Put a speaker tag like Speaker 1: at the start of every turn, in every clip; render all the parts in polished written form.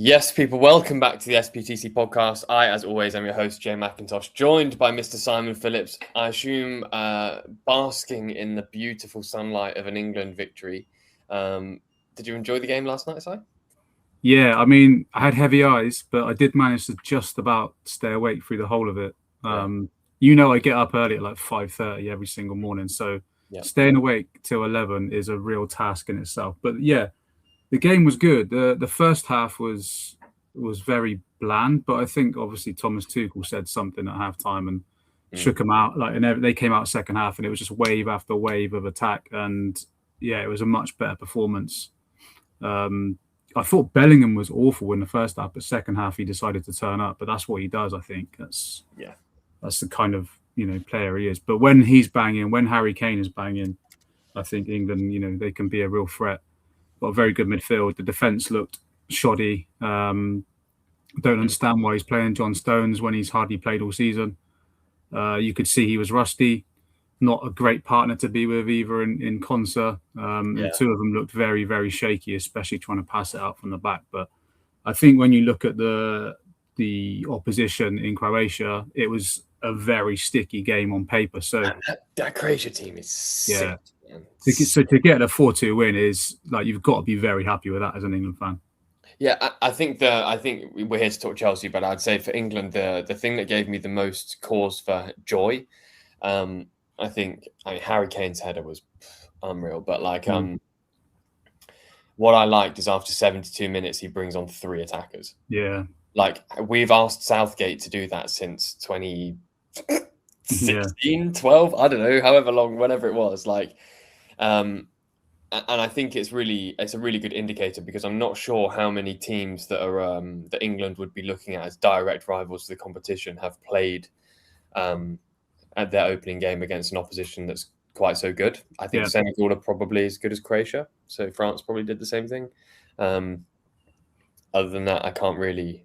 Speaker 1: Yes, people, welcome back to the SPTC Podcast. I, as always, am your host, Jay Mcintosh, joined by Mr. Simon Phillips. I assume basking in the beautiful sunlight of an England victory. Did you enjoy the game last night, Si?
Speaker 2: Yeah, I mean, I had heavy eyes, but I did manage to just about stay awake through the whole of it. I get up early at like 5:30 every single morning, so staying awake till 11 is a real task in itself. But yeah, the game was good. The first half was very bland, but I think obviously Thomas Tuchel said something at halftime and shook them out. They came out second half, and it was just wave after wave of attack, and yeah, it was a much better performance. I thought Bellingham was awful in the first half, but second half he decided to turn up. But that's what he does. I think that's the kind of player he is. But when he's banging, when Harry Kane is banging, I think England, they can be a real threat. Got a very good midfield. The defence looked shoddy. Don't understand why he's playing John Stones when he's hardly played all season. You could see he was rusty. Not a great partner to be with either in Konsa. The two of them looked very, very shaky, especially trying to pass it out from the back. But I think when you look at the opposition in Croatia, it was a very sticky game on paper. So
Speaker 1: that Croatia team is sick.
Speaker 2: So to get a 4-2 win is like you've got to be very happy with that as an England fan.
Speaker 1: Yeah, I think we're here to talk Chelsea, but I'd say for England, the thing that gave me the most cause for joy, I think Harry Kane's header was unreal. But what I liked is after 72 minutes, he brings on 3 attackers.
Speaker 2: Yeah,
Speaker 1: we've asked Southgate to do that since 2016, 12, I don't know, however long, whenever it was. And I think it's a really good indicator because I'm not sure how many teams that are that England would be looking at as direct rivals to the competition have played at their opening game against an opposition that's quite so good. I think Senegal are probably as good as Croatia, so France probably did the same thing. Other than that, I can't really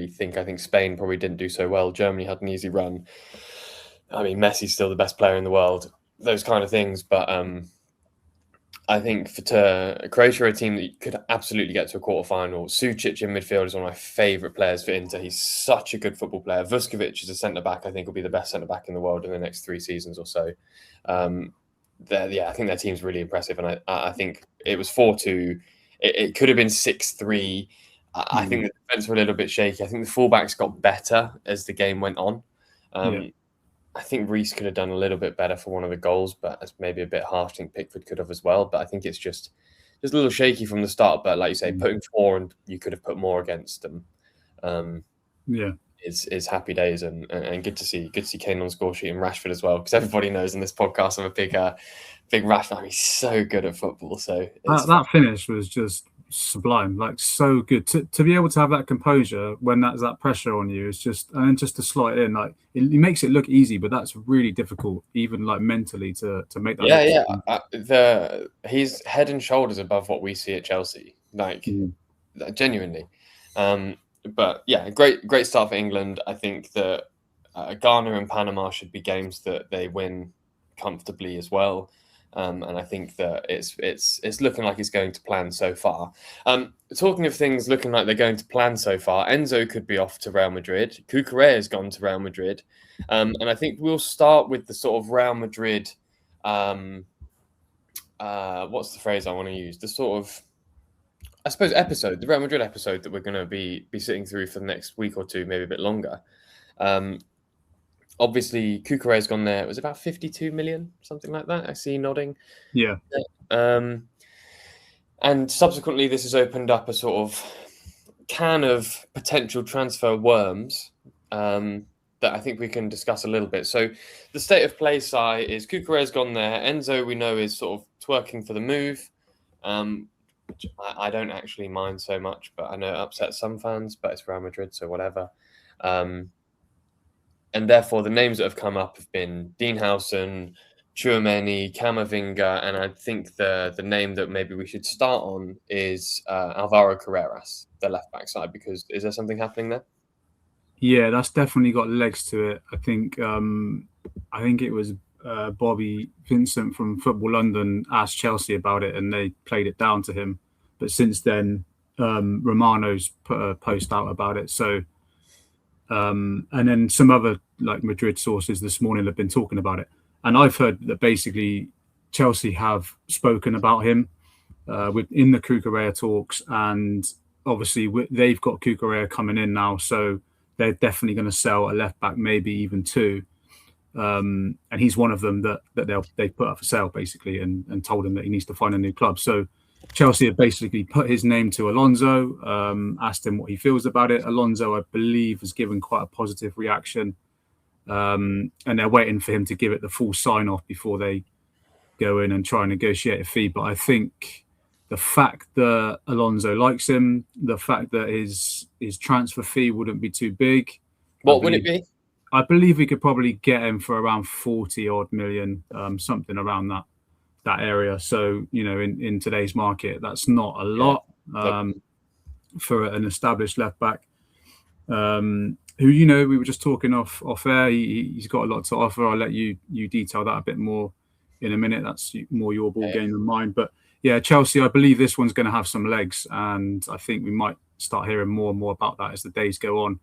Speaker 1: think. I think Spain probably didn't do so well. Germany had an easy run. I mean, Messi's still the best player in the world. Those kind of things, but I think for Croatia are a team that could absolutely get to a quarterfinal. Sucic in midfield is one of my favourite players for Inter. He's such a good football player. Vuskovic is a centre-back. I think will be the best centre-back in the world in the next 3 seasons or so. I think their team's really impressive. And I think it was 4-2. It could have been 6-3. I think the defence were a little bit shaky. I think the fullbacks got better as the game went on. I think Reece could have done a little bit better for one of the goals, but it's maybe a bit harsh. I think Pickford could have as well. But I think it's just a little shaky from the start. But like you say, putting 4 and you could have put more against them. Is happy days and good to see Kane on the score sheet and Rashford as well, because everybody knows in this podcast I'm a big Rashford. He's so good at football. So
Speaker 2: that finish was just sublime, so good to be able to have that composure when there's that pressure on you. Is just to slot it in, it makes it look easy, but that's really difficult, even mentally to make that.
Speaker 1: He's head and shoulders above what we see at Chelsea, genuinely. But yeah, great start for England. I think that Ghana and Panama should be games that they win comfortably as well. And I think that it's looking like it's going to plan so far. Talking of things looking like they're going to plan so far, Enzo could be off to Real Madrid. Cucurella has gone to Real Madrid. And I think we'll start with the sort of Real Madrid, what's the phrase I want to use? The sort of, I suppose, the Real Madrid episode that we're going to be sitting through for the next week or two, maybe a bit longer. Obviously, Cucurella's gone there. It was about 52 million, something like that. I see nodding.
Speaker 2: Yeah.
Speaker 1: And subsequently, this has opened up a sort of can of potential transfer worms that I think we can discuss a little bit. So the state of play, Si, is Cucurella's gone there. Enzo, we know, is sort of twerking for the move. Which I don't actually mind so much, but I know it upsets some fans, but it's Real Madrid, so whatever. And therefore, the names that have come up have been Dean Howson, Tchouaméni, Camavinga, and I think the name that maybe we should start on is Alvaro Carreras, the left-back side, because is there something happening there?
Speaker 2: Yeah, that's definitely got legs to it. I think it was Bobby Vincent from Football London asked Chelsea about it, and they played it down to him. But since then, Romano's put a post out about it. So, and then some other like Madrid sources this morning have been talking about it. And I've heard that basically Chelsea have spoken about him in the Cucurella talks, and obviously they've got Cucurella coming in now, so they're definitely going to sell a left back, maybe even two. And he's one of them that they put up for sale basically, and told him that he needs to find a new club. So Chelsea have basically put his name to Alonso, asked him what he feels about it. Alonso, I believe, has given quite a positive reaction, and they're waiting for him to give it the full sign off before they go in and try and negotiate a fee. But I think the fact that Alonso likes him, the fact that his transfer fee wouldn't be too big.
Speaker 1: What would it be?
Speaker 2: I believe we could probably get him for around 40 odd million, something around that area. So, you know, in today's market, that's not a lot for an established left back. Who, you know, we were just talking off air. He's got a lot to offer. I'll let you detail that a bit more in a minute. That's more your ball game than mine. But yeah, Chelsea, I believe this one's going to have some legs, and I think we might start hearing more and more about that as the days go on.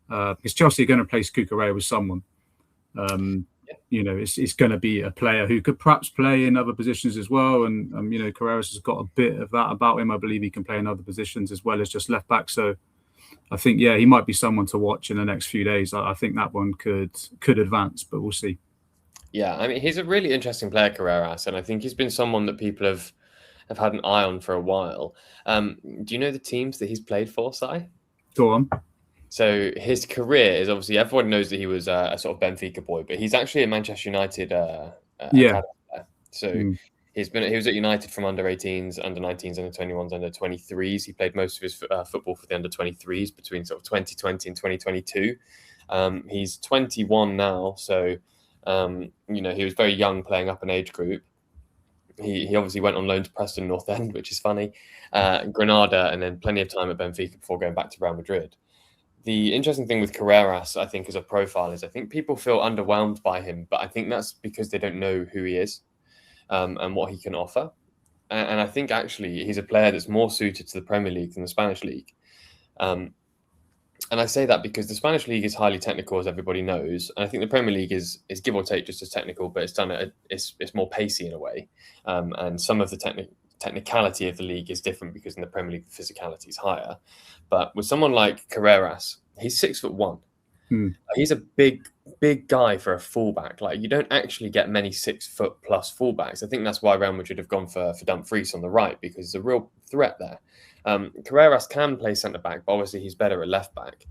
Speaker 2: Because Chelsea are going to place Cucurella with someone. You know, it's going to be a player who could perhaps play in other positions as well. And, you know, Carreras has got a bit of that about him. I believe he can play in other positions as well as just left back. So I think, yeah, he might be someone to watch in the next few days. I think that one could advance, but we'll see.
Speaker 1: Yeah, I mean, he's a really interesting player, Carreras, and I think he's been someone that people have had an eye on for a while. Do you know the teams that he's played for, Si?
Speaker 2: Go on.
Speaker 1: So his career is obviously, everyone knows that he was a sort of Benfica boy, but he's actually a Manchester United academy player. So he was at United from under 18s, under 19s, under 21s, under 23s. He played most of his football for the under 23s between sort of 2020 and 2022. He's 21 now, so you know, he was very young playing up an age group. He obviously went on loan to Preston North End, which is funny, Granada, and then plenty of time at Benfica before going back to Real Madrid. The interesting thing with Carreras, I think, as a profile is I think people feel underwhelmed by him, but I think that's because they don't know who he is and what he can offer. And I think actually he's a player that's more suited to the Premier League than the Spanish League. And I say that because the Spanish League is highly technical, as everybody knows. And I think the Premier League is give or take just as technical, but it's more pacey in a way. And some of the technicality of the league is different because in the Premier League, the physicality is higher. But with someone like Carreras, he's 6'1". He's a big guy for a fullback. Like, you don't actually get many 6 foot plus fullbacks. I think that's why Real Madrid have gone for Dumfries on the right, because there's a real threat there. Carreras can play centre back, but obviously he's better at left back.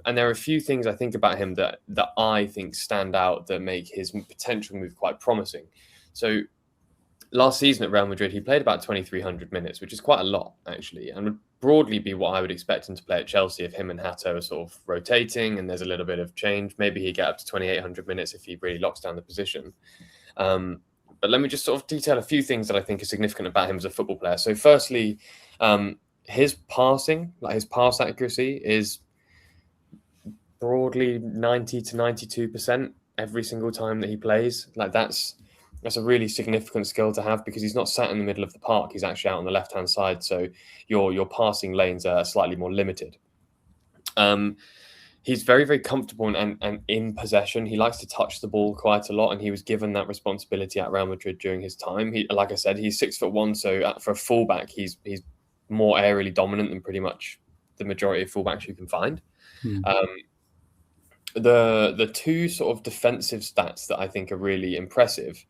Speaker 1: And there are a few things I think about him that I think stand out that make his potential move quite promising. So last season at Real Madrid, he played about 2,300 minutes, which is quite a lot, actually, and would broadly be what I would expect him to play at Chelsea if him and Hato are sort of rotating and there's a little bit of change. Maybe he'd get up to 2,800 minutes if he really locks down the position. But let me just sort of detail a few things that I think are significant about him as a football player. So firstly, his passing, like his pass accuracy, is broadly 90 to 92% every single time that he plays. Like, that's a really significant skill to have, because he's not sat in the middle of the park. He's actually out on the left-hand side, so your passing lanes are slightly more limited. He's very, very comfortable and in possession. He likes to touch the ball quite a lot, and he was given that responsibility at Real Madrid during his time. Like I said, he's 6'1", so for a fullback, he's more aerially dominant than pretty much the majority of fullbacks you can find. The two sort of defensive stats that I think are really impressive,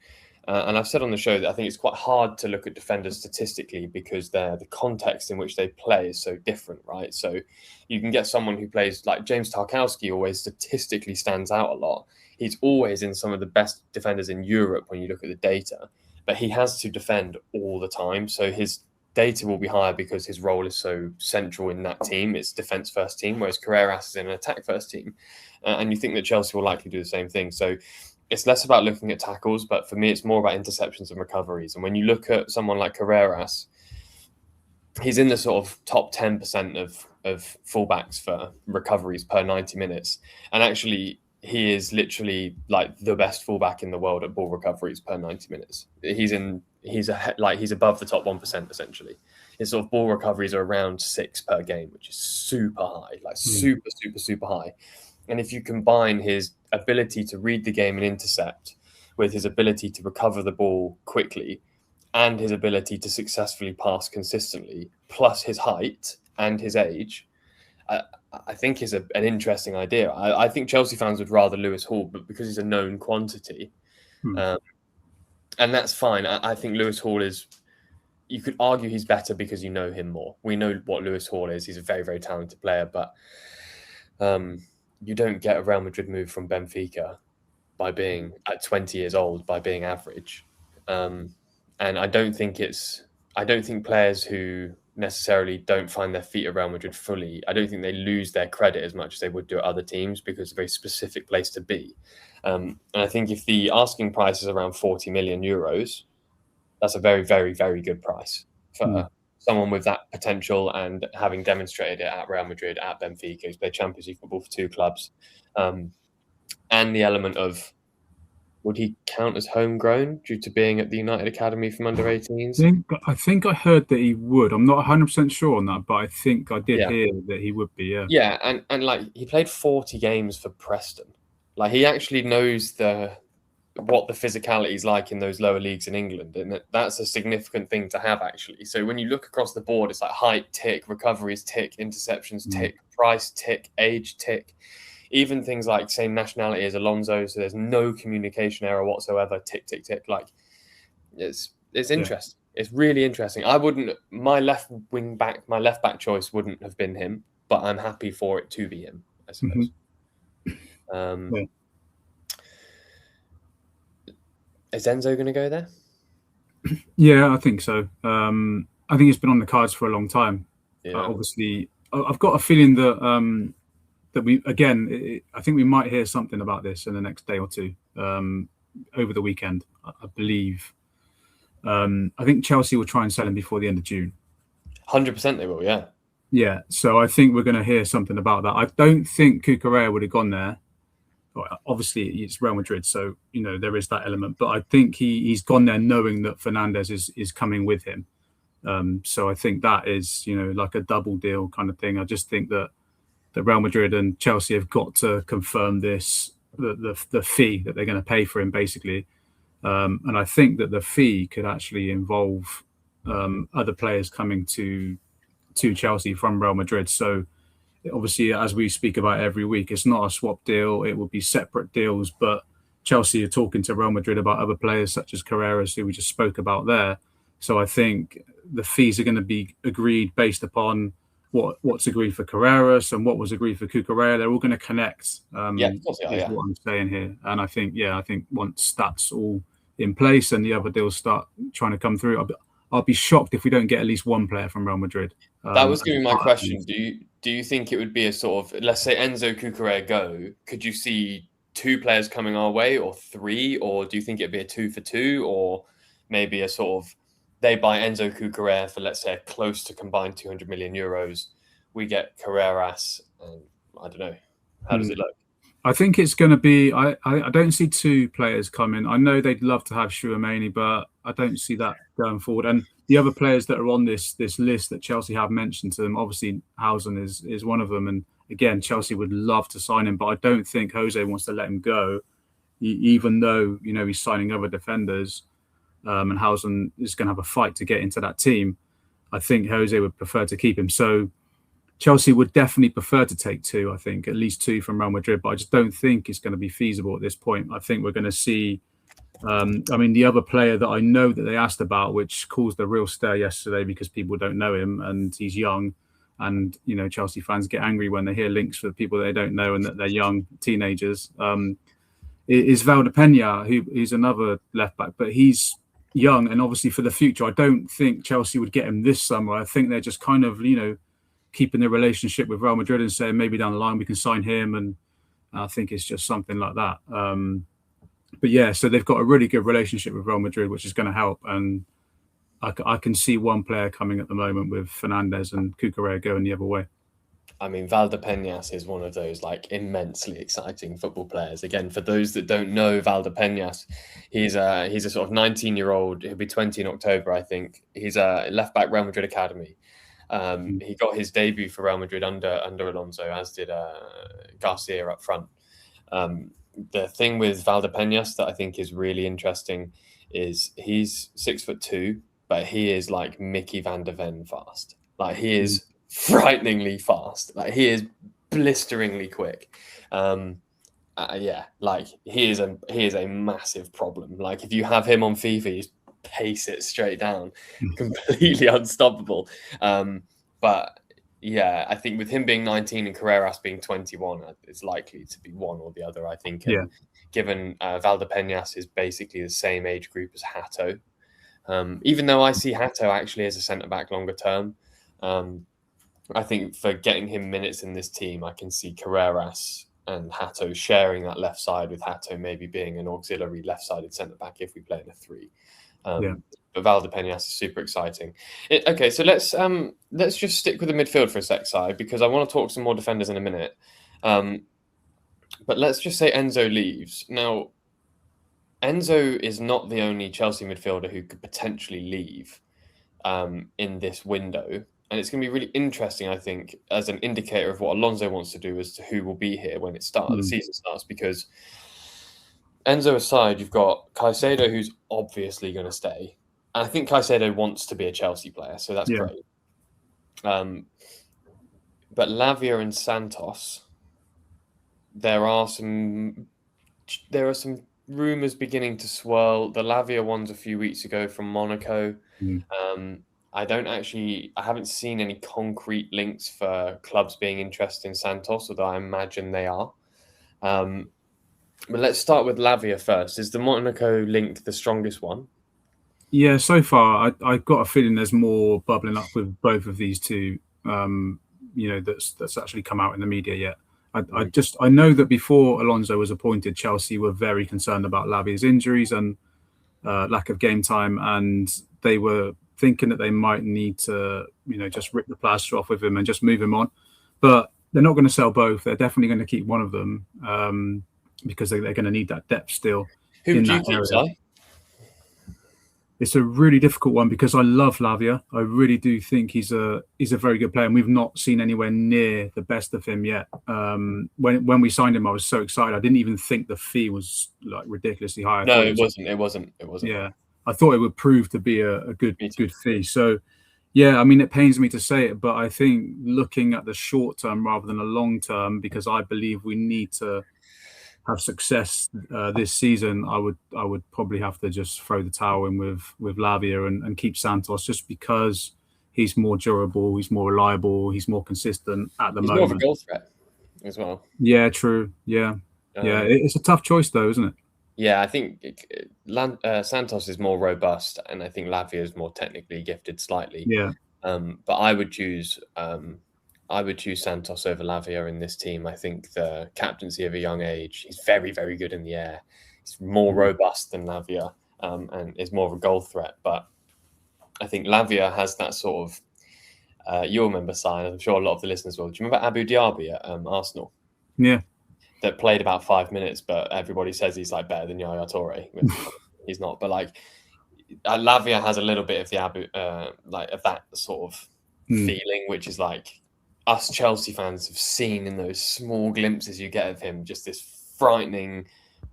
Speaker 1: and I've said on the show that I think it's quite hard to look at defenders statistically because the context in which they play is so different, right? So you can get someone who plays like James Tarkowski always statistically stands out a lot. He's always in some of the best defenders in Europe when you look at the data, but he has to defend all the time. So his data will be higher because his role is so central in that team. It's defense first team, whereas Carreras is in an attack first team. And you think that Chelsea will likely do the same thing. So it's less about looking at tackles, but for me, it's more about interceptions and recoveries. And when you look at someone like Carreras, he's in the sort of top 10% of fullbacks for recoveries per 90 minutes. And actually, he is literally like the best fullback in the world at ball recoveries per 90 minutes. He's above the top 1% essentially his sort of ball recoveries are around 6 per game, which is super high, like super high. And if you combine his ability to read the game and intercept with his ability to recover the ball quickly and his ability to successfully pass consistently, plus his height and his age, I think is an interesting idea. I think Chelsea fans would rather Lewis Hall, but because he's a known quantity, and that's fine. I think Lewis Hall is, you could argue he's better because you know him more. We know what Lewis Hall is. He's a very, very talented player, but you don't get a Real Madrid move from Benfica by being at 20 years old, by being average. And I don't think players who necessarily don't find their feet at Real Madrid fully, I don't think they lose their credit as much as they would do at other teams, because it's a very specific place to be. And I think if the asking price is around 40 million euros, that's a very, very, very good price for someone with that potential and having demonstrated it at Real Madrid, at Benfica. He's played Champions League football for 2 clubs. And the element of, would he count as homegrown due to being at the United Academy from under 18s?
Speaker 2: I think I heard that he would. I'm not 100% sure on that, but I think I did hear that he would be,
Speaker 1: Yeah, and like, he played 40 games for Preston. Like, he actually knows what the physicality is like in those lower leagues in England, and that's a significant thing to have, actually. So when you look across the board, it's like height, tick, recoveries, tick, interceptions, tick, price, tick, age, tick. Even things like same nationality as Alonso, so there's no communication error whatsoever. Tick, tick, tick. Like, it's interesting. It's really interesting. My left back choice wouldn't have been him, but I'm happy for it to be him, I suppose. Is Enzo going to go there?
Speaker 2: Yeah, I think so. I think it's been on the cards for a long time. Yeah. Obviously, I've got a feeling that I think we might hear something about this in the next day or two, over the weekend, I believe. I think Chelsea will try and sell him before the end of June.
Speaker 1: 100% they will, yeah.
Speaker 2: Yeah, so I think we're going to hear something about that. I don't think Cucurella would have gone there. Obviously, it's Real Madrid, so there is that element. But I think he's gone there knowing that Fernandes is coming with him. So I think that is like a double deal kind of thing. I just think that Real Madrid and Chelsea have got to confirm the fee that they're going to pay for him, basically. And I think that the fee could actually involve other players coming to Chelsea from Real Madrid. So obviously, as we speak about every week, it's not a swap deal. It will be separate deals. But Chelsea are talking to Real Madrid about other players such as Carreras, who we just spoke about there. So I think the fees are going to be agreed based upon what's agreed for Carreras and what was agreed for Cucurella. They're all going to connect. Of course they are, what I'm saying here. And I think once that's all in place and the other deals start trying to come through, I'll be shocked if we don't get at least one player from Real Madrid.
Speaker 1: That was going to be my question. Do you think it would be a sort of, let's say Enzo, Cucurella go, could you see 2 players coming our way, or 3, or do you think it'd be a 2 for 2, or maybe a sort of, they buy Enzo, Cucurella for, let's say, a close to combined 200 million euros. We get Carreras, and I don't know. How does it look?
Speaker 2: I think it's going to be, I don't see 2 players coming. I know they'd love to have Tchouaméni, but I don't see that going forward. And the other players that are on this list that Chelsea have mentioned to them, obviously Housen is one of them. And again, Chelsea would love to sign him, but I don't think Jose wants to let him go, even though, he's signing other defenders. And Housen is going to have a fight to get into that team. I think Jose would prefer to keep him. So Chelsea would definitely prefer to take 2, I think, at least 2 from Real Madrid, but I just don't think it's going to be feasible at this point. I think we're going to see, the other player that I know that they asked about, which caused a real stir yesterday because people don't know him and he's young. And, Chelsea fans get angry when they hear links for people they don't know and that they're young teenagers, is Valdepena, who's another left back, but he's young. And obviously for the future, I don't think Chelsea would get him this summer. I think they're just kind of, keeping the relationship with Real Madrid and saying maybe down the line we can sign him. And I think it's just something like that. But yeah, so they've got a really good relationship with Real Madrid, which is going to help. And I can see one player coming at the moment with Fernandes and Cucurella going the other way.
Speaker 1: I mean, Valdepeñas is one of those like immensely exciting football players. Again, for those that don't know Valdepeñas, he's a sort of 19-year-old. He'll be 20 in October, I think. He's a left back Real Madrid academy. He got his debut for Real Madrid under Alonso, as did Garcia up front. The thing with Valdepeñas that I think is really interesting is he's 6'2", but he is like Mickey van der Ven fast. Like he is frighteningly fast. Like he is blisteringly quick. Yeah, like he is a massive problem. Like if you have him on FIFA, you pace it straight down, completely unstoppable. But yeah, I think with him being 19 and Carreras being 21, it's likely to be one or the other, I think. And given Valdepeñas is basically the same age group as Hato, even though I see Hato actually as a centre-back longer term, I think for getting him minutes in this team, I can see Carreras and Hato sharing that left side, with Hato maybe being an auxiliary left-sided centre-back if we play in a 3. But Valdepeñas is super exciting. Okay, so let's just stick with the midfield for a sec, Si, because I want to talk some more defenders in a minute. But let's just say Enzo leaves. Now, Enzo is not the only Chelsea midfielder who could potentially leave in this window. And it's going to be really interesting, I think, as an indicator of what Alonso wants to do as to who will be here when the season starts, because Enzo aside, you've got Caicedo, who's obviously going to stay. And I think Caicedo wants to be a Chelsea player, so that's great. But Lavia and Santos, there are some rumours beginning to swirl. The Lavia ones a few weeks ago from Monaco. I haven't seen any concrete links for clubs being interested in Santos, although I imagine they are. But let's start with Lavia first. Is the Monaco link the strongest one?
Speaker 2: Yeah, so far I've got a feeling there's more bubbling up with both of these two. That's actually come out in the media yet. I know that before Alonso was appointed, Chelsea were very concerned about Lavia's injuries and lack of game time, and they were thinking that they might need to, just rip the plaster off with him and just move him on. But they're not going to sell both. They're definitely going to keep one of them because they're going to need that depth still.
Speaker 1: Who would you keep, Si?
Speaker 2: It's a really difficult one because I love Lavia. I really do think he's a very good player, and we've not seen anywhere near the best of him yet. When we signed him, I was so excited. I didn't even think the fee was like ridiculously high.
Speaker 1: No, it wasn't.
Speaker 2: Yeah, I thought it would prove to be a good fee. So, yeah, I mean, it pains me to say it, but I think looking at the short term rather than a long term, because I believe we need to have success this season, I would probably have to just throw the towel in with Lavia and keep Santos, just because he's more durable, he's more reliable, he's more consistent at the moment.
Speaker 1: He's more of a goal threat as well.
Speaker 2: Yeah, true. Yeah, it's a tough choice though, isn't it?
Speaker 1: Yeah, I think Santos is more robust, and I think Lavia is more technically gifted slightly.
Speaker 2: Yeah.
Speaker 1: But I would choose Santos over Lavia in this team. I think the captaincy of a young age, he's very, very good in the air. He's more robust than Lavia and is more of a goal threat. But I think Lavia has that sort of, you'll remember, sign. I'm sure a lot of the listeners will. Do you remember Abu Dhabi at Arsenal?
Speaker 2: Yeah.
Speaker 1: That played about 5 minutes, but everybody says he's like better than Yaya Toure. He's not. But like Lavia has a little bit of the of that sort of feeling, which is like, us Chelsea fans have seen in those small glimpses you get of him, just this frightening,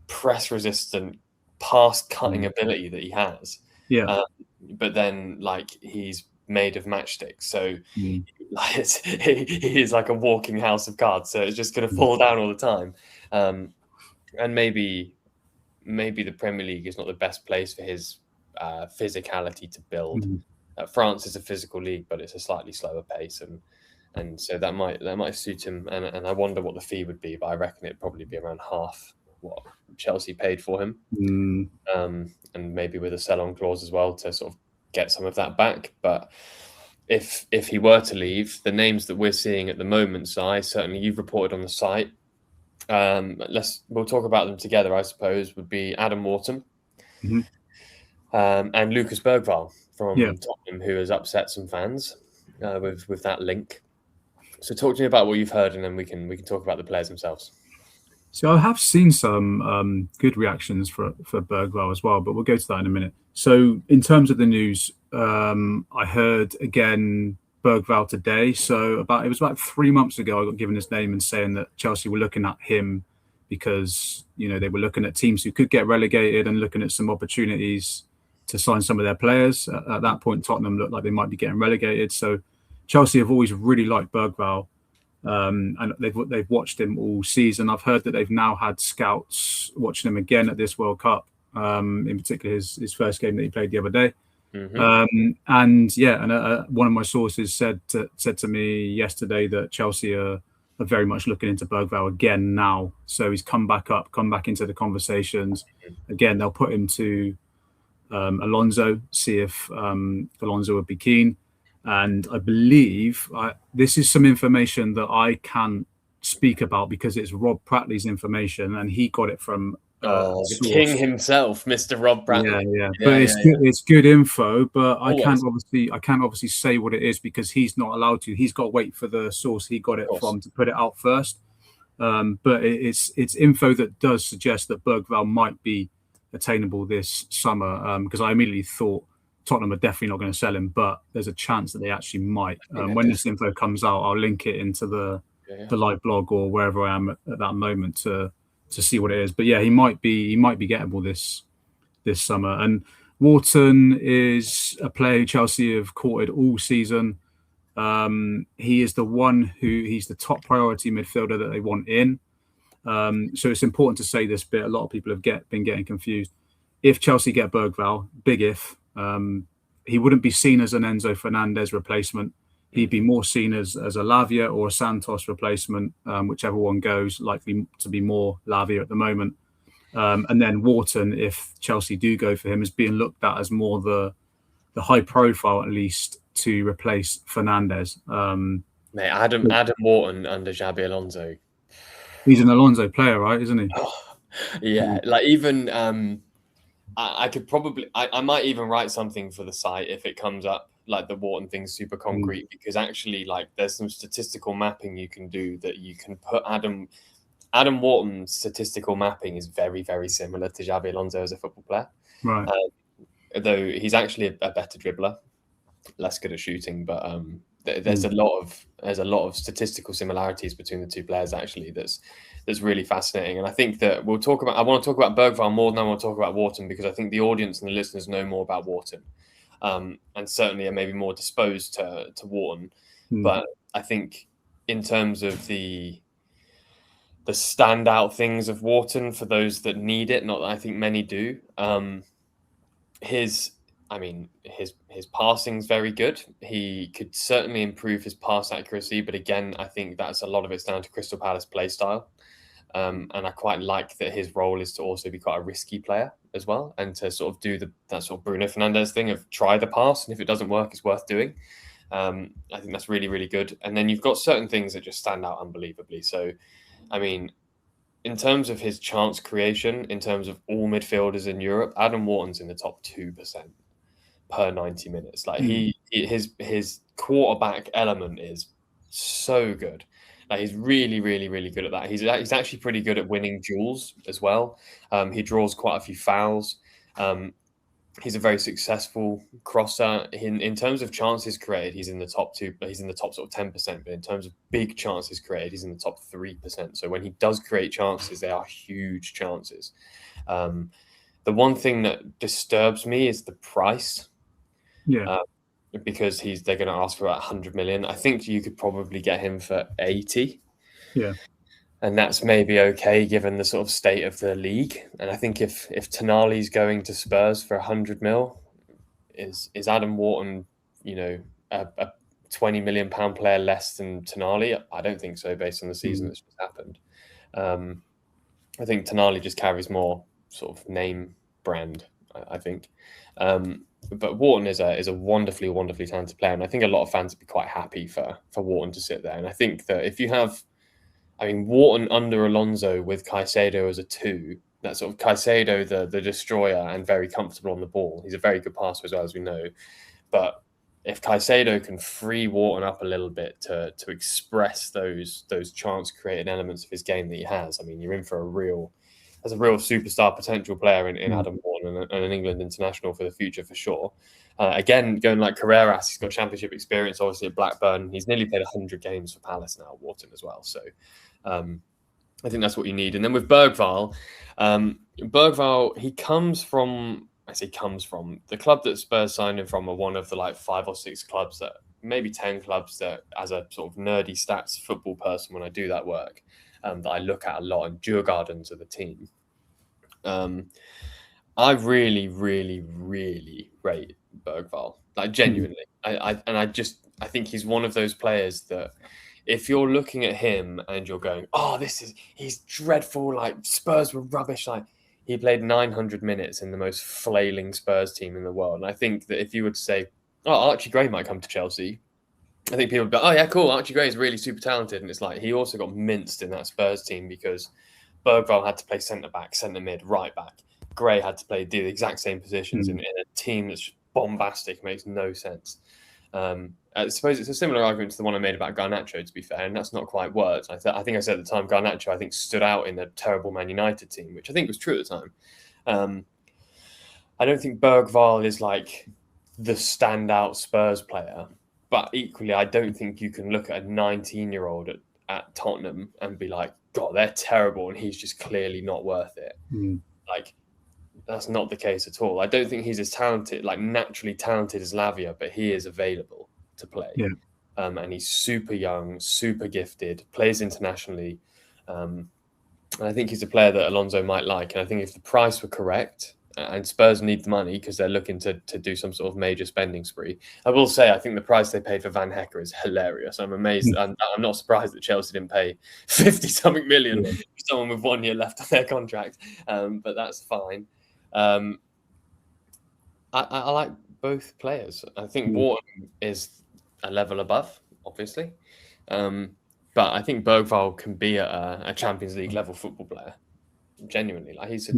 Speaker 1: press-resistant, pass-cutting ability that he has.
Speaker 2: Yeah.
Speaker 1: But then, like, he's made of matchsticks, so he is like a walking house of cards. So it's just going to fall down all the time. And maybe the Premier League is not the best place for his physicality to build. France is a physical league, but it's a slightly slower pace, and so that might suit him, and I wonder what the fee would be, but I reckon it'd probably be around half what Chelsea paid for him, and maybe with a sell-on clause as well to sort of get some of that back. But if he were to leave, the names that we're seeing at the moment, Si, certainly you've reported on the site, we'll talk about them together, I suppose, would be Adam Wharton and Lucas Bergvall from Tottenham, who has upset some fans with that link. So talk to me about what you've heard, and then we can talk about the players themselves.
Speaker 2: So I have seen some good reactions for Bergvall as well, but we'll go to that in a minute. So in terms of the news, I heard again Bergvall today. So it was about 3 months ago I got given his name and saying that Chelsea were looking at him because they were looking at teams who could get relegated and looking at some opportunities to sign some of their players. At that point, Tottenham looked like they might be getting relegated. So Chelsea have always really liked Bergvall. And they've watched him all season. I've heard that they've now had scouts watching him again at this World Cup, in particular his first game that he played the other day.
Speaker 1: Mm-hmm.
Speaker 2: One of my sources said to me yesterday that Chelsea are very much looking into Bergvall again now. So he's come back into the conversations. Again, they'll put him to Alonso, see if Alonso would be keen. And I believe this is some information that I can't speak about because it's Rob Prattley's information, and he got it from
Speaker 1: the king himself, Mr. Rob Prattley.
Speaker 2: Yeah. But it's good info. But I can't obviously say what it is because he's not allowed to. He's got to wait for the source he got it from to put it out first. But it's info that does suggest that Bergvall might be attainable this summer. Because I immediately thought Tottenham are definitely not going to sell him, but there's a chance that they actually might. When this info comes out, I'll link it into the live blog or wherever I am at that moment to see what it is. But yeah, he might be gettable this summer. And Wharton is a player who Chelsea have courted all season. He is he's the top priority midfielder that they want in. So it's important to say this bit. A lot of people have been getting confused. If Chelsea get Bergvall, big if. He wouldn't be seen as an Enzo Fernandez replacement. He'd be more seen as a Lavia or a Santos replacement, whichever one goes, likely to be more Lavia at the moment. And then Wharton, if Chelsea do go for him, is being looked at as more the high profile, at least, to replace Fernandez.
Speaker 1: Mate, Adam Wharton under Xabi Alonso.
Speaker 2: He's an Alonso player, right? Isn't he?
Speaker 1: Yeah, like even... I could probably, I might even write something for the site if it comes up, like the Wharton thing's super concrete, because actually, like, there's some statistical mapping you can do that you can put Adam Wharton's statistical mapping is very, very similar to Xabi Alonso as a football player.
Speaker 2: Right.
Speaker 1: Though he's actually a better dribbler, less good at shooting, but there's a lot of statistical similarities between the two players actually that's really fascinating. And I think that I want to talk about Bergvall more than I want to talk about Wharton, because I think the audience and the listeners know more about Wharton, and certainly are maybe more disposed to Wharton. But I think in terms of the standout things of Wharton for those that need it, not that I think many do, his passing's very good. He could certainly improve his pass accuracy, but again, I think that's a lot of it's down to Crystal Palace play style. And I quite like that his role is to also be quite a risky player as well, and to sort of do that sort of Bruno Fernandes thing of try the pass, and if it doesn't work, it's worth doing. I think that's really, really good. And then you've got certain things that just stand out unbelievably. So, I mean, in terms of his chance creation, in terms of all midfielders in Europe, Adam Wharton's in the top 2% per 90 minutes. Like his quarterback element is so good. Like he's really, really, really good at that. He's actually pretty good at winning duels as well. He draws quite a few fouls. He's a very successful crosser. In terms of chances created, he's in the top 2. He's in the top sort of 10%. But in terms of big chances created, he's in the top 3%. So when he does create chances, they are huge chances. The one thing that disturbs me is the price.
Speaker 2: Yeah.
Speaker 1: Because they're going to ask for about 100 million. I think you could probably get him for 80.
Speaker 2: Yeah.
Speaker 1: And that's maybe okay given the sort of state of the league. And I think if Tonali's going to Spurs for 100 mil, is Adam Wharton, a 20 million pound player less than Tonali? I don't think so, based on the season that's just happened. I think Tonali just carries more sort of name brand, I think. But Wharton is a wonderfully, wonderfully talented player. And I think a lot of fans would be quite happy for Wharton to sit there. And I think that if you have, Wharton under Alonso with Caicedo as a 2, that sort of Caicedo, the destroyer and very comfortable on the ball. He's a very good passer as well, as we know. But if Caicedo can free Wharton up a little bit to express those chance creating elements of his game that he has, I mean, you're in for a real superstar potential player in Adam Wharton and an England international for the future for sure. Again, going like Carreras, he's got championship experience, obviously at Blackburn. He's nearly played 100 games for Palace now, Wharton as well. So I think that's what you need. And then with Bergvall, he comes from the club that Spurs signed him from are one of the like 5 or 6 clubs that maybe 10 clubs that, as a sort of nerdy stats football person, when I do that work, that I look at a lot, and Djurgårdens are the team. I really, really, really rate Bergvall, like genuinely. I think he's one of those players that if you're looking at him and you're going, oh, he's dreadful, like Spurs were rubbish, like he played 900 minutes in the most flailing Spurs team in the world. And I think that if you were to say, oh, Archie Gray might come to Chelsea, I think people would be, oh yeah, cool, Archie Gray is really super talented. And it's like, he also got minced in that Spurs team because Bergvall had to play centre-back, centre-mid, right-back. Gray had to play the exact same positions in a team that's bombastic, makes no sense. I suppose it's a similar argument to the one I made about Garnacho, to be fair, and that's not quite worked. I think I said at the time, Garnacho, I think, stood out in a terrible Man United team, which I think was true at the time. I don't think Bergvall is like the standout Spurs player, but equally, I don't think you can look at a 19-year-old at Tottenham and be like, God, they're terrible, and he's just clearly not worth it. Like, that's not the case at all. I don't think he's as talented, like naturally talented as Lavia, but he is available to play.
Speaker 2: Yeah.
Speaker 1: And he's super young, super gifted, plays internationally. And I think he's a player that Alonso might like. And I think if the price were correct, and Spurs need the money because they're looking to do some sort of major spending spree. I will say, I think the price they paid for Van Hecker is hilarious. I'm amazed. I'm not surprised that Chelsea didn't pay 50-something million for someone with 1 year left on their contract. But that's fine. I like both players. I think Wharton is a level above, obviously. But I think Bergvall can be a Champions League level football player. Genuinely. Like he's a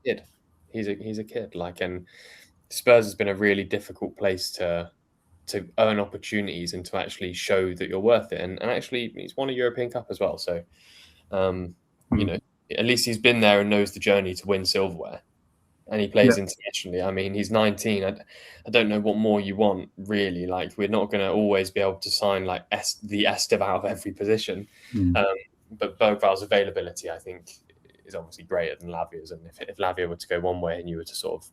Speaker 1: kid. He's a kid. Like, and Spurs has been a really difficult place to earn opportunities and to actually show that you're worth it. And actually he's won a European Cup as well. So you know, at least he's been there and knows the journey to win silverware. And he plays internationally. I mean, he's 19. I don't know what more you want, really. Like, we're not going to always be able to sign like the Esteve out of every position. But Bergvall's availability, I think, is obviously greater than Lavia's. And if Lavia were to go one way and you were to sort of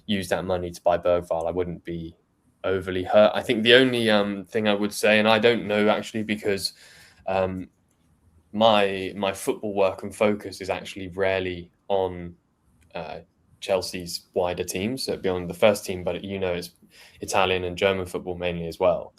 Speaker 1: use that money to buy Bergvall, I wouldn't be overly hurt. I think the only thing I would say, and I don't know actually, because my football work and focus is actually rarely on Chelsea's wider teams, so beyond the first team, but it's Italian and German football mainly as well.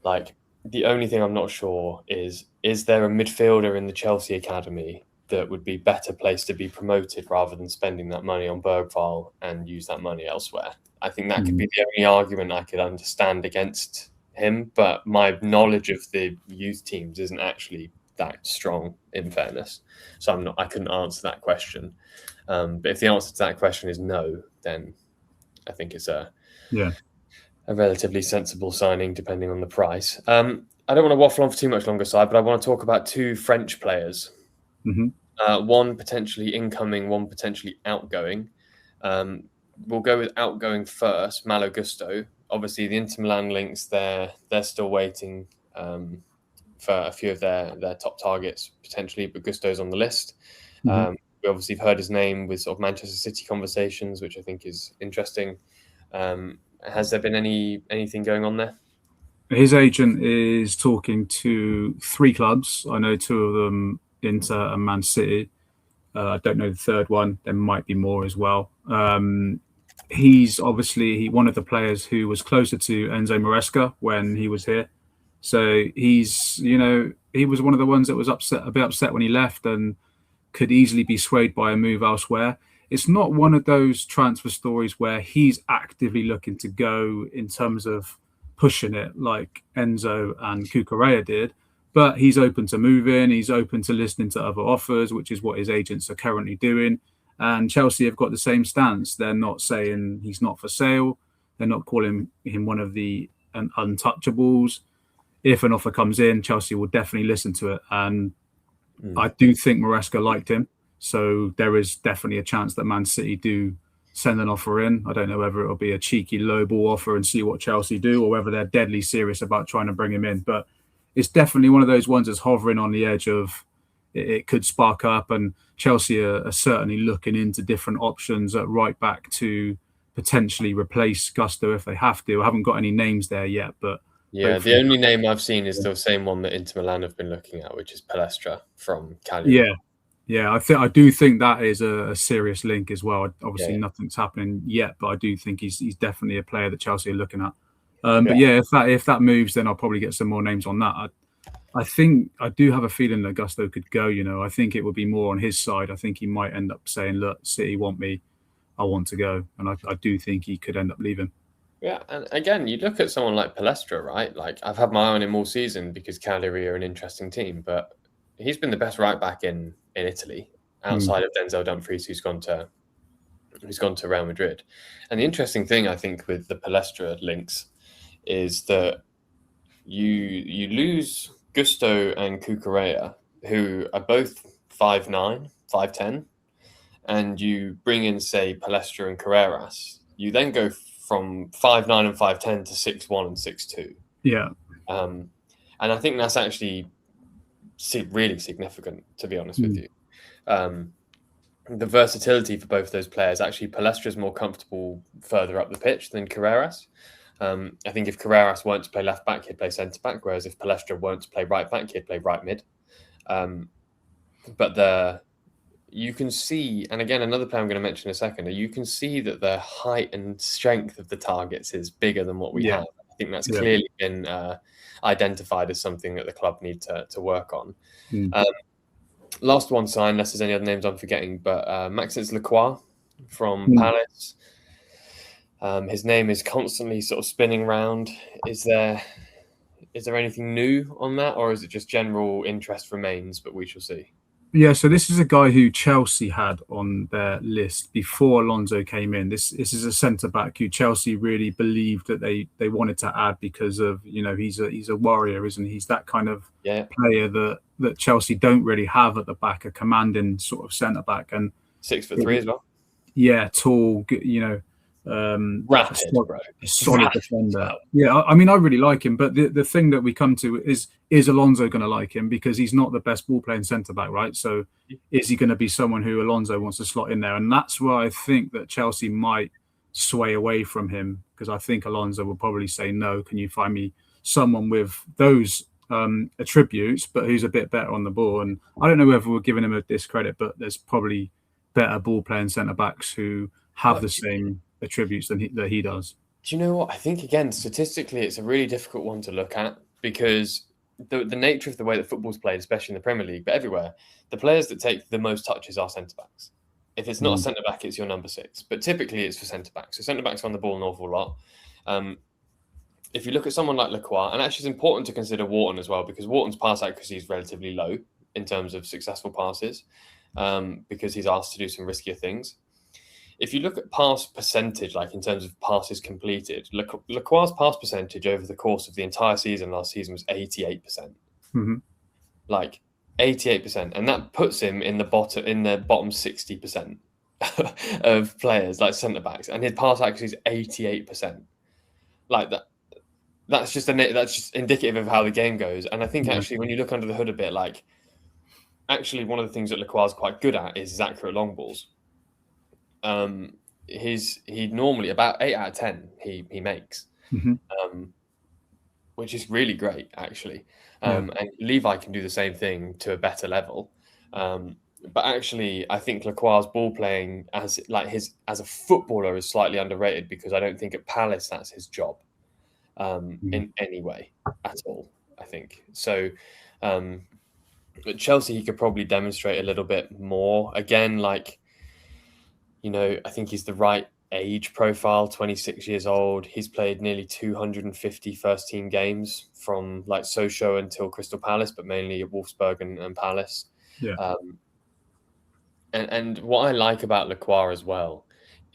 Speaker 1: Like, the only thing I'm not sure is there a midfielder in the Chelsea academy that would be better placed to be promoted rather than spending that money on Bergvall and use that money elsewhere? I think that could be the only argument I could understand against him, but my knowledge of the youth teams isn't actually that strong, in fairness. So I couldn't answer that question. But if the answer to that question is no, then I think it's a relatively sensible signing, depending on the price. I don't want to waffle on for too much longer, Si, but I want to talk about 2 French players. One potentially incoming, one potentially outgoing. We'll go with outgoing first, Malo Gusto. Obviously, the Inter Milan links, they're still waiting for a few of their top targets, potentially, but Gusto's on the list. We obviously have heard his name with sort of Manchester City conversations, which I think is interesting. Has there been anything going on there?
Speaker 2: His agent is talking to 3 clubs. I know 2 of them, Inter and Man City. I don't know the third one. There might be more as well. He's obviously one of the players who was closer to Enzo Maresca when he was here. So he was one of the ones that was a bit upset when he left and could easily be swayed by a move elsewhere. It's not one of those transfer stories where he's actively looking to go in terms of pushing it like Enzo and Cucurella did, but he's open to moving. He's open to listening to other offers, which is what his agents are currently doing. And Chelsea have got the same stance. They're not saying he's not for sale. They're not calling him one of the untouchables. If an offer comes in, Chelsea will definitely listen to it. And I do think Maresca liked him. So there is definitely a chance that Man City do send an offer in. I don't know whether it'll be a cheeky lowball offer and see what Chelsea do, or whether they're deadly serious about trying to bring him in. But it's definitely one of those ones that's hovering on the edge of it could spark up. And Chelsea are certainly looking into different options at right back to potentially replace Gusto if they have to. I haven't got any names there yet, but
Speaker 1: yeah, the only name I've seen is the same one that Inter Milan have been looking at, which is Palestra from Cagliari.
Speaker 2: Yeah, I do think that is a serious link as well. Obviously, nothing's happening yet, but I do think he's definitely a player that Chelsea are looking at. But yeah, if that moves, then I'll probably get some more names on that. I think I do have a feeling that Gusto could go. I think it would be more on his side. I think he might end up saying, "Look, City want me, I want to go," and I do think he could end up leaving.
Speaker 1: Yeah, and again, you look at someone like Palestra, right? Like, I've had my eye on him all season because Cagliari are an interesting team, but he's been the best right back in Italy outside of Denzel Dumfries, who's gone to Real Madrid. And the interesting thing, I think, with the Palestra links is that you lose Gusto and Cucurella, who are both 5'9", 5'10", and you bring in, say, Palestra and Carreras. You then go from 5'9" and 5'10" to 6'1" and 6'2".
Speaker 2: Yeah.
Speaker 1: And I think that's actually really significant, to be honest with you. The versatility for both those players, actually, Palestra is more comfortable further up the pitch than Carreras. I think if Carreras weren't to play left back, he'd play centre back, whereas if Palestra weren't to play right back, he'd play right mid. But you can see, and again, another player I'm going to mention in a second, you can see that the height and strength of the targets is bigger than what we have. I think that's clearly been identified as something that the club need to work on. Last one signed, unless there's any other names I'm forgetting, but Maxence Lacroix from Palace. His name is constantly sort of spinning around. Is there anything new on that, or is it just general interest remains, but we shall see?
Speaker 2: Yeah, so this is a guy who Chelsea had on their list before Alonso came in. This is a centre-back who Chelsea really believed that they wanted to add because of, he's a warrior, isn't he? He's that kind of player that Chelsea don't really have at the back, a commanding sort of centre-back. And
Speaker 1: 6'3" as well.
Speaker 2: Yeah, tall,
Speaker 1: rapid,
Speaker 2: a solid defender. Well. Yeah, I mean, I really like him, but the thing that we come to is Alonso going to like him, because he's not the best ball playing centre back, right? So is he going to be someone who Alonso wants to slot in there? And that's where I think that Chelsea might sway away from him, because I think Alonso will probably say, no, can you find me someone with those attributes, but who's a bit better on the ball? And I don't know whether we're giving him a discredit, but there's probably better ball playing centre backs who have the same attributes that he does.
Speaker 1: Do you know what? I think, again, statistically, it's a really difficult one to look at, because the nature of the way that football's played, especially in the Premier League, but everywhere, the players that take the most touches are centre-backs. If it's not a centre-back, it's your number 6. But typically, it's for centre-backs. So centre-backs are on the ball an awful lot. If you look at someone like Lacroix, and actually it's important to consider Wharton as well, because Wharton's pass accuracy is relatively low in terms of successful passes, because he's asked to do some riskier things. If you look at pass percentage, like in terms of passes completed, Lacroix's pass percentage over the course of the entire season last season was 88%. Like 88%, and that puts him in the bottom 60% of players, like centre backs, and his pass accuracy is 88%. Like that. That's just indicative of how the game goes. And I think actually, when you look under the hood a bit, like actually one of the things that Lacroix is quite good at is his accurate long balls. He normally about 8 out of 10 he makes, which is really great actually. And Levi can do the same thing to a better level. But actually, I think Lacroix's ball playing as a footballer is slightly underrated, because I don't think at Palace that's his job in any way at all. I think so. At Chelsea, he could probably demonstrate a little bit more. Again, like, I think he's the right age profile, 26 years old. He's played nearly 250 first-team games from like Sochaux until Crystal Palace, but mainly at Wolfsburg and Palace. And what I like about Lacroix as well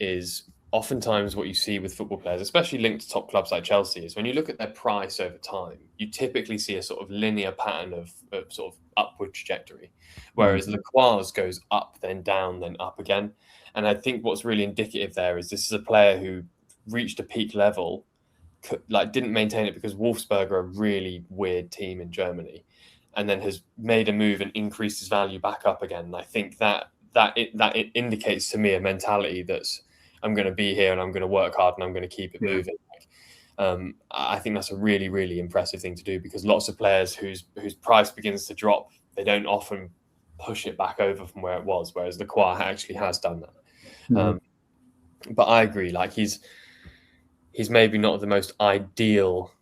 Speaker 1: is oftentimes what you see with football players, especially linked to top clubs like Chelsea, is when you look at their price over time, you typically see a sort of linear pattern of sort of upward trajectory, whereas Lacroix's goes up, then down, then up again. And I think what's really indicative there is this is a player who reached a peak level, didn't maintain it because Wolfsburg are a really weird team in Germany, and then has made a move and increased his value back up again. And I think that it indicates to me a mentality that's, I'm going to be here and I'm going to work hard and I'm going to keep it moving. I think that's a really, really impressive thing to do, because lots of players whose price begins to drop, they don't often push it back over from where it was, whereas Lacroix actually has done that. But I agree, like he's maybe not the most ideal.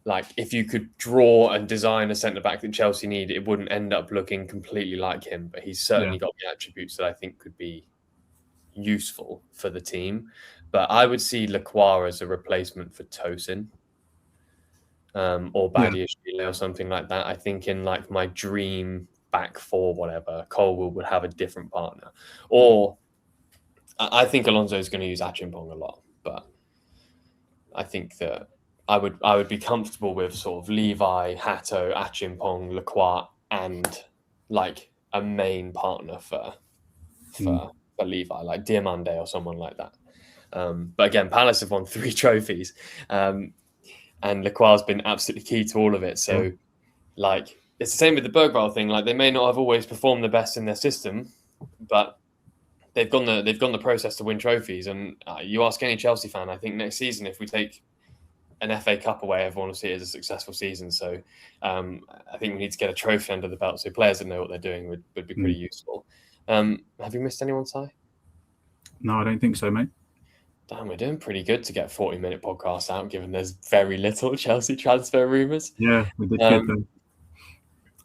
Speaker 1: Like, if you could draw and design a centre-back that Chelsea need, it wouldn't end up looking completely like him, but he's certainly got the attributes that I think could be useful for the team. But I would see Lacroix as a replacement for Tosin, or Badiashile or something like that. I think in like my dream back four, whatever, Colwell would have a different partner. Or I think Alonso is going to use Achimpong a lot, but I think that I would be comfortable with sort of Levi, Hato, Achimpong, Lacroix, and like a main partner for Levi, like Diamande or someone like that. But again, Palace have won 3 trophies, and Lacroix has been absolutely key to all of it. So, like, it's the same with the Bergvall thing. Like, they may not have always performed the best in their system, but they've gone the process to win trophies. And you ask any Chelsea fan, I think next season, if we take an FA Cup away, everyone will see it as a successful season. So I think we need to get a trophy under the belt, so players that know what they're doing would be pretty useful. Have you missed anyone, Si?
Speaker 2: No, I don't think so, mate.
Speaker 1: Damn, we're doing pretty good to get 40-minute podcasts out, given there's very little Chelsea transfer rumours.
Speaker 2: Yeah, we did good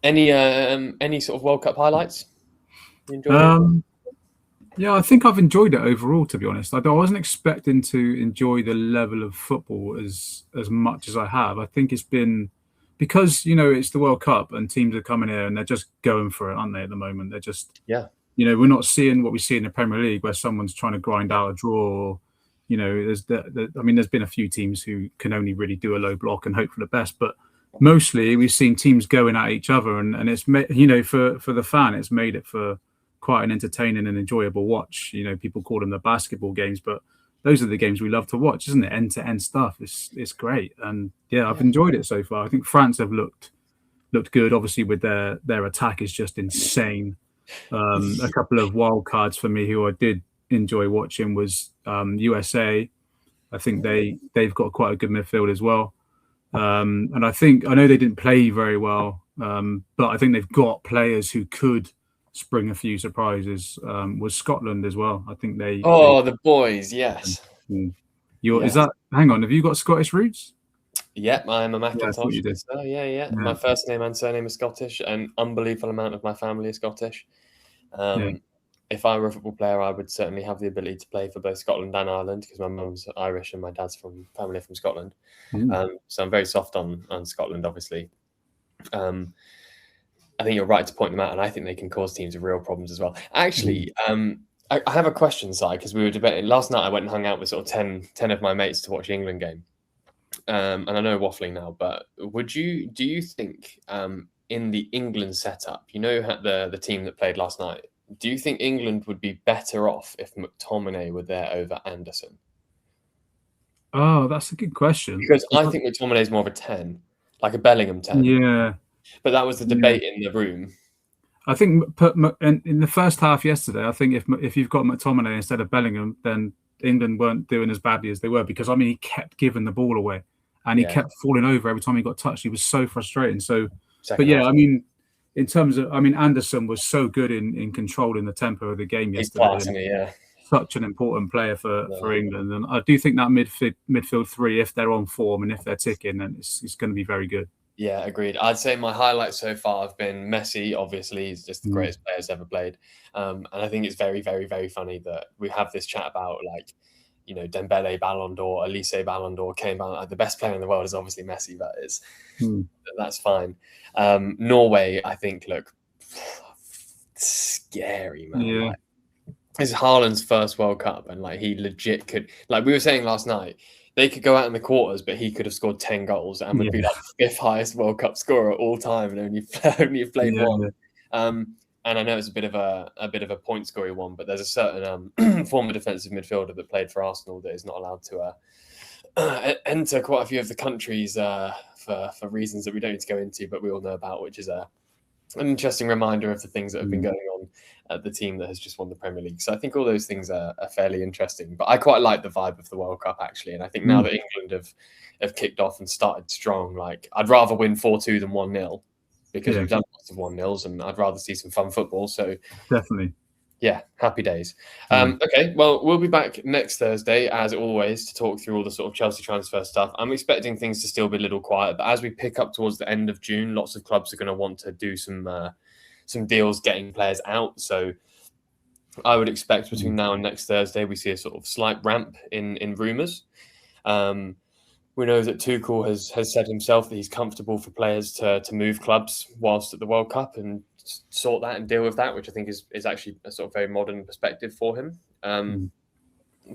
Speaker 2: then.
Speaker 1: Any sort of World Cup highlights? You enjoyed it?
Speaker 2: Yeah, I think I've enjoyed it overall, to be honest. I wasn't expecting to enjoy the level of football as much as I have. I think it's been because, it's the World Cup and teams are coming here and they're just going for it, aren't they, at the moment? They're just, we're not seeing what we see in the Premier League where someone's trying to grind out a draw. There's been a few teams who can only really do a low block and hope for the best, but mostly we've seen teams going at each other, and it's for the fan, it's made it for quite an entertaining and enjoyable watch. People call them the basketball games, but those are the games we love to watch, isn't it? End-to-end stuff. It's great, and I've enjoyed it so far. I think France have looked good. Obviously, with their attack is just insane. A couple of wild cards for me who I did enjoy watching was USA. I think they've got quite a good midfield as well, and I know they didn't play very well, but I think they've got players who could spring a few surprises. Was Scotland as well? I think
Speaker 1: the boys, yes.
Speaker 2: Is that? Hang on, have you got Scottish roots?
Speaker 1: Yep, I am a Mcintosh. Yeah. My first name and surname is Scottish. An unbelievable amount of my family is Scottish. If I were a football player, I would certainly have the ability to play for both Scotland and Ireland, because my mum's Irish and my dad's family from Scotland. So I'm very soft on Scotland, obviously. I think you're right to point them out, and I think they can cause teams real problems as well. Actually, I have a question, Si, because we were debating last night. I went and hung out with sort of 10 of my mates to watch the England game, and I know waffling now, but do you think in the England setup, the team that played last night, do you think England would be better off if McTominay were there over Anderson?
Speaker 2: Oh, that's a good question.
Speaker 1: Because I think McTominay is more of a 10, like a Bellingham 10.
Speaker 2: Yeah.
Speaker 1: But that was the debate in the room.
Speaker 2: I think in the first half yesterday, I think if you've got McTominay instead of Bellingham, then England weren't doing as badly as they were, because he kept giving the ball away and he kept falling over every time he got touched. He was so frustrating. So, in terms of, Anderson was so good in controlling the tempo of the game yesterday. Such an important player for England, and I do think that midfield three, if they're on form and if they're ticking, then it's going to be very good.
Speaker 1: Yeah, agreed. I'd say my highlights so far have been Messi. Obviously, he's just the greatest player ever played. And I think it's very, very, very funny that we have this chat about, like, Dembele Ballon d'Or, Elise Ballon d'Or, Kane Ballon d'Or. The best player in the world is obviously Messi. That's fine. Norway, I think, look scary, man.
Speaker 2: Yeah.
Speaker 1: this is Haaland's first World Cup, and like he legit could, like we were saying last night, they could go out in the quarters, but he could have scored 10 goals and would be like the 5th highest World Cup scorer all time, and only played one. And I know it's a bit of a point scoring one, but there's a certain former defensive midfielder that played for Arsenal that is not allowed to enter quite a few of the countries for reasons that we don't need to go into, but we all know about, which is an interesting reminder of the things that have been going on at the team that has just won the Premier League. So I think all those things are fairly interesting. But I quite like the vibe of the World Cup, actually. And I think now that England have kicked off and started strong, like I'd rather win 4-2 than 1-0 because we've done lots of 1-0s, and I'd rather see some fun football. So
Speaker 2: definitely.
Speaker 1: Yeah, happy days. Okay, well, we'll be back next Thursday, as always, to talk through all the sort of Chelsea transfer stuff. I'm expecting things to still be a little quiet, but as we pick up towards the end of June, lots of clubs are going to want to do some deals getting players out. So I would expect between now and next Thursday, we see a sort of slight ramp in rumours. We know that Tuchel has said himself that he's comfortable for players to move clubs whilst at the World Cup and sort that and deal with that, which I think is actually a sort of very modern perspective for him.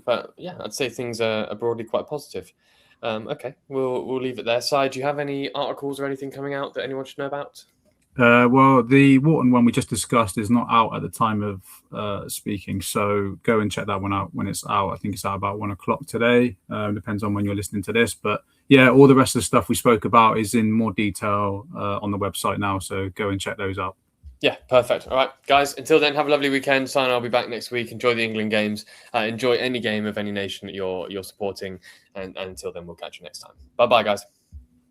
Speaker 1: But yeah, I'd say things are broadly quite positive. Okay, we'll leave it there. Si, do you have any articles or anything coming out that anyone should know about?
Speaker 2: Well, the Wharton one we just discussed is not out at the time of speaking, so go and check that one out when it's out. I think it's out about 1 o'clock today. Depends on when you're listening to this, but yeah, all the rest of the stuff we spoke about is in more detail on the website now, so go and check those out.
Speaker 1: Yeah, perfect. All right, guys, until then, have a lovely weekend. Si and I'll be back next week. Enjoy the England games. Enjoy any game of any nation that you're supporting, and until then, we'll catch you next time. Bye-bye, guys.